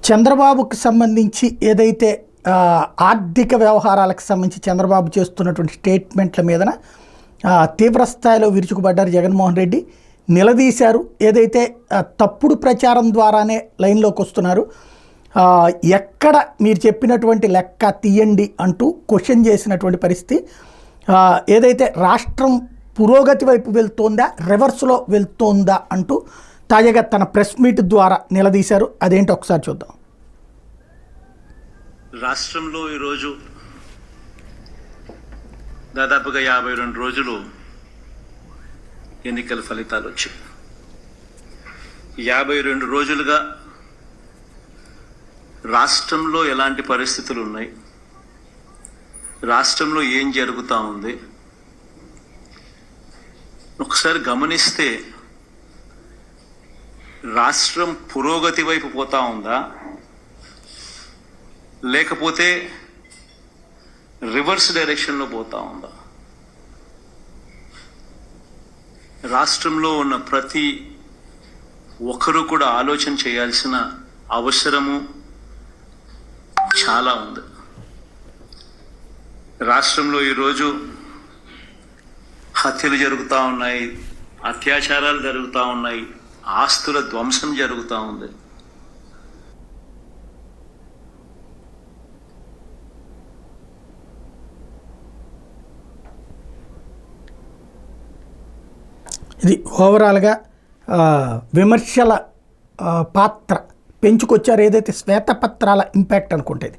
చంద్రబాబుకి సంబంధించి ఏదైతే ఆర్థిక వ్యవహారాలకు సంబంధించి చంద్రబాబు చేస్తున్నటువంటి స్టేట్మెంట్ల మీదన తీవ్ర స్థాయిలో విరుచుకుపడ్డారు జగన్మోహన్ రెడ్డి. నిలదీశారు. ఏదైతే తప్పుడు ప్రచారం ద్వారానే లైన్లోకి వస్తున్నారు, ఎక్కడ మీరు చెప్పినటువంటి లెక్క తీయండి అంటూ క్వశ్చన్ చేసినటువంటి పరిస్థితి. ఏదైతే రాష్ట్రం పురోగతి వైపు వెళ్తోందా, రివర్స్లో వెళ్తోందా అంటూ తాజాగా తన ప్రెస్ మీట్ ద్వారా నిలదీశారు. అదేంటి ఒకసారి చూద్దాం. రాష్ట్రంలో ఈరోజు దాదాపుగా 52 రోజులు ఎన్నికల ఫలితాలు వచ్చాయి. 52 రోజులుగా రాష్ట్రంలో ఎలాంటి పరిస్థితులు ఉన్నాయి, రాష్ట్రంలో ఏం జరుగుతూ ఉంది ఒకసారి గమనిస్తే రాష్ట్రం పురోగతి వైపు పోతా ఉందా, లేకపోతే రివర్స్ డైరెక్షన్లో పోతా ఉందా? రాష్ట్రంలో ఉన్న ప్రతి ఒక్కరూ కూడా ఆలోచన చేయాల్సిన అవసరము చాలా ఉంది. రాష్ట్రంలో ఈరోజు హత్యలు జరుగుతూ ఉన్నాయి, అత్యాచారాలు జరుగుతూ ఉన్నాయి, ఆస్తుల ధ్వంసం జరుగుతూ ఉంది. ఇది ఓవరాల్గా విమర్శల పాత్ర పెంచుకొచ్చారు. ఏదైతే శ్వేతపత్రాల ఇంపాక్ట్ అనుకుంటేది.